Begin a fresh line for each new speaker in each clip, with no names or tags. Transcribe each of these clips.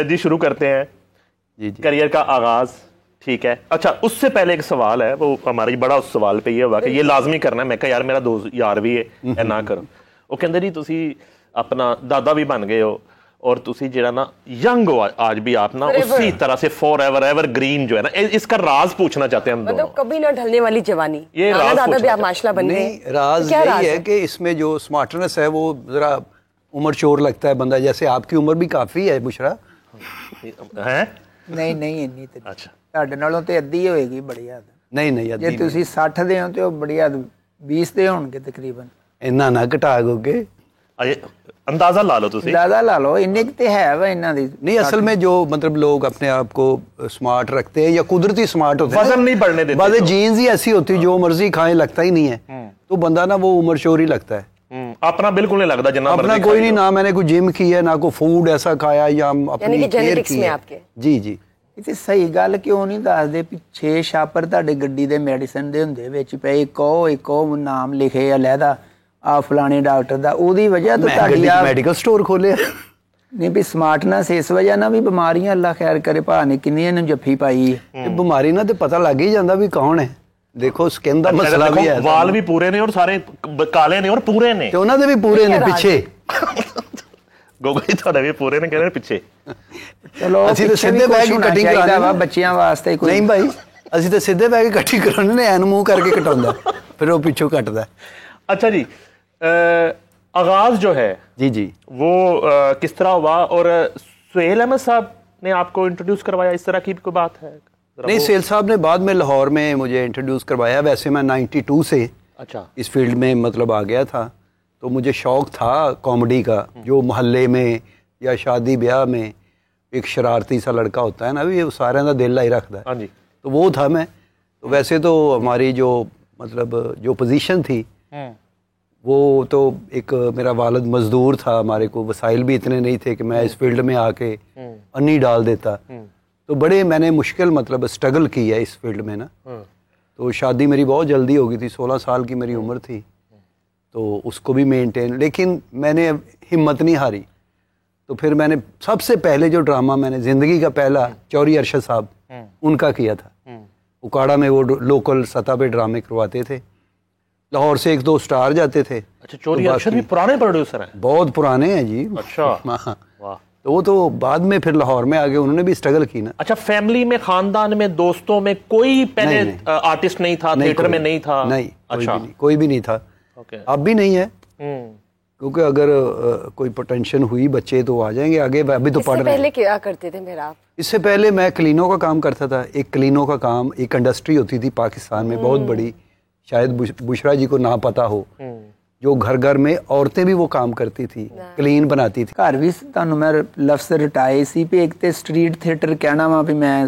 جی شروع کرتے ہیں
جی
کریئر کا آغاز. ٹھیک ہے, اچھا اس سے پہلے ایک سوال ہے, وہ ہماری بڑا اس سوال پہ یہ ہوا کہ یہ لازمی کرنا ہے. میں کہا یار میرا دوست یار بھی ہے نہ کرو. وہ کہندے جی تسی اپنا دادا بھی بن گئے ہو اور تسی جڑا نا ینگ ہو آج بھی, آپ نا اسی طرح سے فور ایور گرین جو ہے نا, اس کا راز پوچھنا چاہتے ہیں ہم دونوں.
مطلب کبھی نہ ڈھلنے والی جوانی,
یہ راز
دادا بھی آپ
پوچھنا
ماشاءاللہ بن گئے.
نہیں, راز یہی ہے کہ اس میں جو سمارٹنس ہے وہ ذرا عمر چور لگتا ہے بندہ. جیسے آپ کی عمر بھی کافی ہے بشرا.
ہیں
نہیں نہیں انی تے
اچھا
ਤੁਹਾਡੇ ਨਾਲੋਂ ਤੇ ਅੱਧੀ ਹੋਏਗੀ ਬੜੀ ਹੱਦ.
ਨਹੀਂ ਨਹੀਂ
ਜੇ ਤੁਸੀਂ 60 ਦੇ ਹੋ ਤੇ ਉਹ ਬੜੀ ਹੱਦ 20 ਦੇ ਹੋਣਗੇ ਤਕਰੀਬਨ.
ਇੰਨਾ ਨਾ ਘਟਾ ਗੋਗੇ.
اندازہ لا لو تسی,
زیادہ لا لو, اننے کی تے ہے وہ انہاں دی.
نہیں اصل میں جو مطلب لوگ اپنے آپ کو سمارٹ رکھتے ہیں یا قدرتی سمارٹ ہوتے ہیں,
وزن نہیں بڑھنے دیتے,
بعض جینز ہی ایسی ہوتی جو مرضی کھائیں لگتا ہی نہیں ہے, تو بندہ نا وہ عمر چور ہی لگتا ہے.
اپنا بالکل نہیں لگتا جناب,
اپنا کوئی نہیں, نہ میں نے کوئی جم کی ہے, نہ کوئی فوڈ ایسا کھایا یا اپنی کیئر کی ہے. جی جی
ਇਹ ਸਹੀ ਗੱਲ ਕਿਉਂ ਨਹੀਂ ਦੱਸਦੇ ਵੀ 6 ਛਾਪਰ ਤੁਹਾਡੇ ਗੱਡੀ ਦੇ ਮੈਡੀਸਨ ਦੇ ਹੁੰਦੇ ਵਿੱਚ ਪਏ, ਇੱਕ ਉਹ ਨਾਮ ਲਿਖੇ ਆ ਲਹਿਦਾ ਆ ਫਲਾਣੇ ਡਾਕਟਰ ਦਾ, ਉਹਦੀ ਵਜ੍ਹਾ ਤੋਂ ਤੁਹਾਡੀ ਆ
ਮੈਡੀਕਲ ਸਟੋਰ ਖੋਲਿਆ.
ਨਹੀਂ ਵੀ ਸਮਾਰਟਨੈਸ ਇਸ ਵਜ੍ਹਾ ਨਾਲ ਵੀ ਬਿਮਾਰੀਆਂ ਅੱਲਾ ਖੈਰ ਕਰੇ ਭਾ ਨੇ ਕਿੰਨੀਆਂ ਨੂੰ ਜੱਫੀ ਪਾਈ ਹੈ.
ਬਿਮਾਰੀ ਨਾਲ ਤੇ ਪਤਾ ਲੱਗ ਹੀ ਜਾਂਦਾ ਵੀ ਕੌਣ ਹੈ. ਦੇਖੋ ਸਕਿਨ ਦਾ ਮਸਲਾ ਵੀ ਹੈ,
ਵਾਲ ਵੀ ਪੂਰੇ ਨੇ ਔਰ ਸਾਰੇ ਕਾਲੇ ਨੇ ਔਰ ਪੂਰੇ ਨੇ,
ਤੇ ਉਹਨਾਂ ਦੇ ਵੀ ਪੂਰੇ ਨੇ ਪਿੱਛੇ.
ਗੋਗੋ ਜੀ ਤੁਹਾਡੇ ਵੀ ਪੂਰੇ ਨੇ, ਕਹਿੰਦੇ ਪਿੱਛੇ.
ਚਲੋ
ਅਸੀਂ ਤਾਂ ਸਿੱਧੇ ਬਹਿ ਕੇ ਕਟਿੰਗ ਕਰਾਉਂਦੇ ਵਾ
ਬੱਚਿਆਂ ਵਾਸਤੇ. ਕੋਈ
ਨਹੀਂ ਭਾਈ, ਅਸੀਂ ਤਾਂ ਸਿੱਧੇ ਬਹਿ ਕੇ ਕਟਿੰਗ ਕਰਾਉਂਦੇ ਨੇ, ਐਨ ਮੂੰਹ ਕਰਕੇ ਕਟਾਉਂਦਾ, ਫਿਰ ਉਹ ਪਿੱਛੋਂ ਕੱਟਦਾ.
اچھا جی, آغاز جو ہے
جی جی
وہ کس طرح ہوا, اور سہیل احمد صاحب نے آپ کو انٹروڈیوس کروایا, اس طرح کی کوئی بات ہے؟
نہیں, سہیل صاحب نے بعد میں لاہور میں مجھے انٹروڈیوس کروایا. ویسے میں 92 سے
اچھا
اس فیلڈ میں مطلب آ گیا تھا, تو مجھے شوق تھا کامیڈی کا. جو محلے میں یا شادی بیاہ میں ایک شرارتی سا لڑکا ہوتا ہے نا, ابھی سارے کا دل ہی رکھتا ہے,
ہاں جی,
تو وہ تھا میں. تو ویسے تو ہماری جو مطلب جو پوزیشن تھی وہ تو ایک میرا والد مزدور تھا, ہمارے کو وسائل بھی اتنے نہیں تھے کہ میں اس فیلڈ میں آ کے انی ڈال دیتا. تو بڑے میں نے مشکل مطلب اسٹرگل کی ہے اس فیلڈ میں نا. تو شادی میری بہت جلدی ہو گئی تھی, 16 سال کی میری عمر تھی, تو اس کو بھی مینٹین, لیکن میں نے ہمت نہیں ہاری. تو پھر میں نے سب سے پہلے جو ڈرامہ میں نے زندگی کا پہلا چوری ارشد صاحب ان کا کیا تھا. اکاڑا میں وہ لوکل سطح پہ ڈرامے کرواتے تھے, لاہور سے 1-2 سٹار جاتے تھے.
اچھا, چوری ارشد بھی پرانے پروڈیوسر ہیں؟
بہت پرانے ہیں جی.
اچھا,
واہ. تو وہ تو بعد میں پھر لاہور میں آگے انہوں نے بھی اسٹرگل کی نا.
اچھا, فیملی میں, خاندان میں, دوستوں میں کوئی پہلے آرٹسٹ نہیں تھا, تھیٹر میں نہیں تھا؟
نہیں,
اچھا,
کوئی بھی نہیں تھا. اب بھی نہیں ہے, کیونکہ اگر کوئی پوٹینشن ہوئی بچے تو آ جائیں گے آگے. ابھی تو پڑھ رہے ہیں.
پہلے کیا کرتے تھے میرا آپ؟
اس سے پہلے میں کلینوں کا کام کرتا تھا. ایک کلینوں کا کام, ایک انڈسٹری ہوتی تھی پاکستان میں بہت بڑی, شاید بشرا جی کو نہ پتا ہو, جو گھر گھر میں عورتیں بھی وہ کام کرتی تھی, کلین بناتی تھی.
ਘਰ ਵੀ ਤੁਹਾਨੂੰ ਮੈਂ ਲਫ਼ਜ਼ ਰਟਾਏ ਸੀ ਵੀ ਇੱਕ ਤੇ ਸਟਰੀਟ ਥੀਏਟਰ ਕਹਿਣਾ ਵਾ ਵੀ ਮੈਂ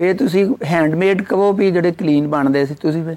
ਫਿਰ ਤੁਸੀਂ ਹੈਂਡਮੇਡ ਕਹੋ ਵੀ ਜਿਹੜੇ ਕਲੀਨ ਬਣਦੇ ਸੀ, ਤੁਸੀਂ ਫਿਰ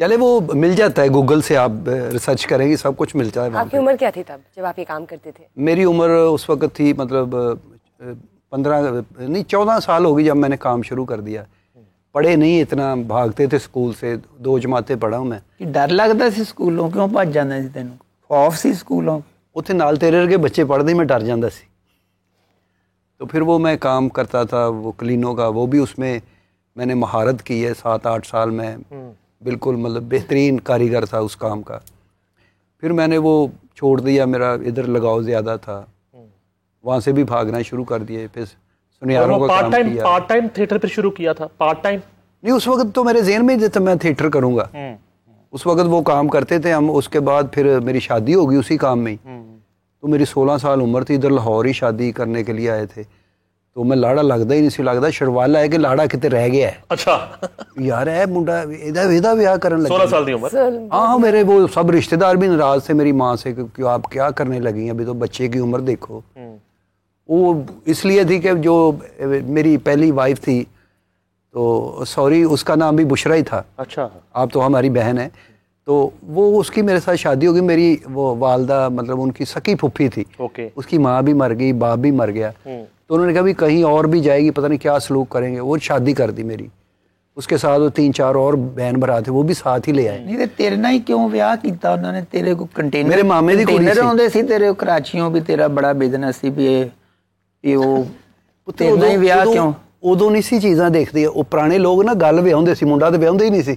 چلے وہ مل جاتا ہے, گوگل سے آپ ریسرچ کریں گے سب کچھ ملتا ہے.
آپ کی عمر کیا تھی تب جب آپ یہ کام کرتے تھے؟
میری عمر اس وقت تھی مطلب 14 سال ہو گئی جب میں نے کام شروع کر دیا. پڑھے نہیں اتنا, بھاگتے تھے اسکول سے, 2 جماعتیں پڑھا ہوں میں.
ڈر لگتا سی اسکولوں, کیوں بھج جانا سی تینوں, خوف سی اسکولوں؟
اتنے نال تیرے کے بچے پڑھتے ہی میں ڈر جاتا سی. تو پھر وہ میں کام کرتا تھا وہ کلینوں کا, وہ بھی اس میں میں نے مہارت کی ہے. 7-8 سال میں بالکل مطلب بہترین کاریگر تھا اس کام کا. پھر میں نے وہ چھوڑ دیا, میرا ادھر لگاؤ زیادہ تھا, وہاں سے بھی بھاگنا شروع کر دیے. پھر سنیاروں کا کام کیا.
پارٹ ٹائم تھیٹر پھر شروع کیا تھا؟ پارٹ ٹائم
نہیں, اس وقت تو میرے ذہن میں جیسے میں تھیٹر کروں گا, اس وقت وہ کام کرتے تھے ہم. اس کے بعد پھر میری شادی ہوگی اسی کام میں ہی. تو میری 16 سال عمر تھی, ادھر لاہور ہی شادی کرنے کے لیے آئے تھے. تو میں لاڑا لگتا ہی نہیں سی, لگتا شروالا ہے کہ لاڑا کتے رہ گیا ہے.
اچھا
یار ہے منڈا ایدا بیاہ کرن لگا.
16 سال دی عمر.
ہاں, میرے وہ سب رشتہ دار بھی ناراض تھے میری ماں سے کہ آپ کیا کرنے لگی ہیں, ابھی تو بچے کی عمر دیکھو. وہ اس لیے تھی کہ جو میری پہلی وائف تھی, تو سوری اس کا نام بھی بشرا ہی تھا.
اچھا,
آپ تو ہماری بہن ہے. تو وہ اس کی میرے ساتھ شادی ہو گئی. میری وہ والدہ مطلب ان کی سکی پھپھی تھی, اس کی ماں بھی مر گئی, باپ بھی مر گیا. تو انہوں نے کہا بھی کہیں اور بھی جائے گی پتہ نہیں کیا سلوک کریں گے. وہ شادی کر دی میری. اس کے ساتھ وہ 3-4 اور بہن بھرا تھے وہ بھی ساتھ ہی لے آئے.
نہیں تے تیرے ਨਾਲ ਹੀ ਕਿਉਂ ਵਿਆਹ ਕੀਤਾ ਉਹਨਾਂ ਨੇ? ਤੇਰੇ ਕੋ ਕੰਟੇਨਰ,
ਮੇਰੇ ਮਾਮੇ ਦੀ ਕੁੜੀ ਸੀ.
ਆਉਂਦੇ ਸੀ ਤੇਰੇ ਕਰਾਚੀੋਂ ਵੀ, ਤੇਰਾ ਬੜਾ ਬਿਜ਼ਨਸ ਸੀ ਵੀ ਇਹ ਉਹ ਤੇਰੇ ਨਾਲ ਹੀ ਵਿਆਹ ਕਿਉਂ?
ਉਦੋਂ ਨਹੀਂ ਸੀ ਚੀਜ਼ਾਂ ਦੇਖਦੇ. ਉਹ ਪੁਰਾਣੇ ਲੋਕ ਨਾ ਗੱਲ ਵਿਆਹੁੰਦੇ ਸੀ, ਮੁੰਡਾ ਤੇ ਵਿਆਹੁੰਦੇ ਹੀ ਨਹੀਂ ਸੀ.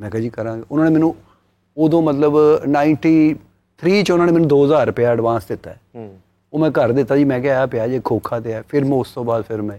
ਮੈਂ ਕਿਹਾ ਜੀ ਕਰਾਂਗੇ. ਉਹਨਾਂ ਨੇ ਮੈਨੂੰ ਉਦੋਂ ਮਤਲਬ 93 ਚ ਉਹਨਾਂ ਨੇ ਮੈਨੂੰ 2000 ਰੁਪਏ ਐਡਵਾਂਸ ਦਿੱਤਾ ਹੈ. ਉਹ ਮੈਂ ਘਰ ਦਿੱਤਾ ਜੀ. ਮੈਂ ਕਿਹਾ ਆ ਪਿਆ ਜੇ ਖੋਖਾ ਤੇ ਹੈ. ਫਿਰ ਮੈਂ ਉਸ ਤੋਂ ਬਾਅਦ ਫਿਰ ਮੈਂ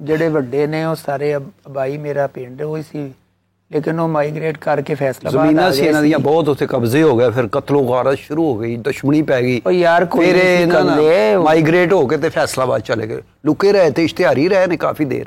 ਜਿਹੜੇ ਵੱਡੇ ਨੇ ਉਹ ਸਾਰੇ ਅਬਾਈ ਮੇਰਾ ਪਿੰਡ ਹੋਈ ਸੀ ਲੇਕਿਨ ਉਹ ਮਾਈਗ੍ਰੇਟ ਕਰਕੇ ਫੈਸਲਾਬਾਦ
ਜ਼ਮੀਨਾਂ ਸੀ ਇਹਨਾਂ ਦੀਆਂ ਬਹੁਤ, ਉੱਥੇ ਕਬਜ਼ੇ ਹੋ ਗਏ, ਫਿਰ ਕਤਲੋ ਗਾਰਤ ਸ਼ੁਰੂ ਹੋ ਗਈ, ਦੁਸ਼ਮਣੀ ਪੈ ਗਈ।
ਉਹ ਯਾਰ ਕੋਈ
ਫਿਰ
ਨਹੀਂ
ਇਹਨਾਂ
ਕਰਦੇ।
ਮਾਈਗ੍ਰੇਟ ਹੋ ਕੇ ਤੇ ਫੈਸਲਾਬਾਦ ਚਲੇ ਗਏ, ਲੁਕੇ ਰਹੇ ਤੇ ਇਸ਼ਤਿਹਾਰੀ ਰਹੇ ਨੇ ਕਾਫੀ ਦੇਰ।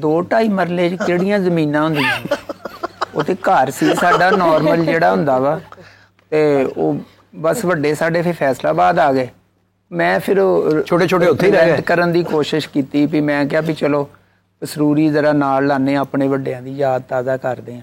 2-2.5 ਮਰਲੇ 'ਚ ਕਿਹੜੀਆਂ ਜ਼ਮੀਨਾਂ ਹੁੰਦੀਆਂ, ਉਹ ਤੇ ਘਰ ਸੀ ਸਾਡਾ ਨਾਰਮਲ ਜਿਹੜਾ ਹੁੰਦਾ ਵਾ, ਤੇ ਉਹ ਬਸ ਵੱਡੇ ਸਾਡੇ ਫਿਰ ਫੈਸਲਾਬਾਦ ਆ ਗਏ। ਮੈਂ ਫਿਰ
ਛੋਟੇ-ਛੋਟੇ ਉੱਥੇ ਹੀ ਰਹਿ ਗਏ।
ਕਰਨ ਦੀ ਕੋਸ਼ਿਸ਼ ਕੀਤੀ ਵੀ ਮੈਂ ਕਿਹਾ ਵੀ ਚਲੋ ਪਸਰੂਰੀ ਜ਼ਰਾ ਨਾਲ ਲਾਣੇ, ਆਪਣੇ ਵੱਡਿਆਂ ਦੀ ਯਾਦ ਤਾਜ਼ਾ ਕਰਦੇ ਆ।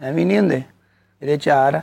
ਐਵੇਂ ਨਹੀਂ ਹੁੰਦੇ, ਇਹਦੇ 4 ਆ।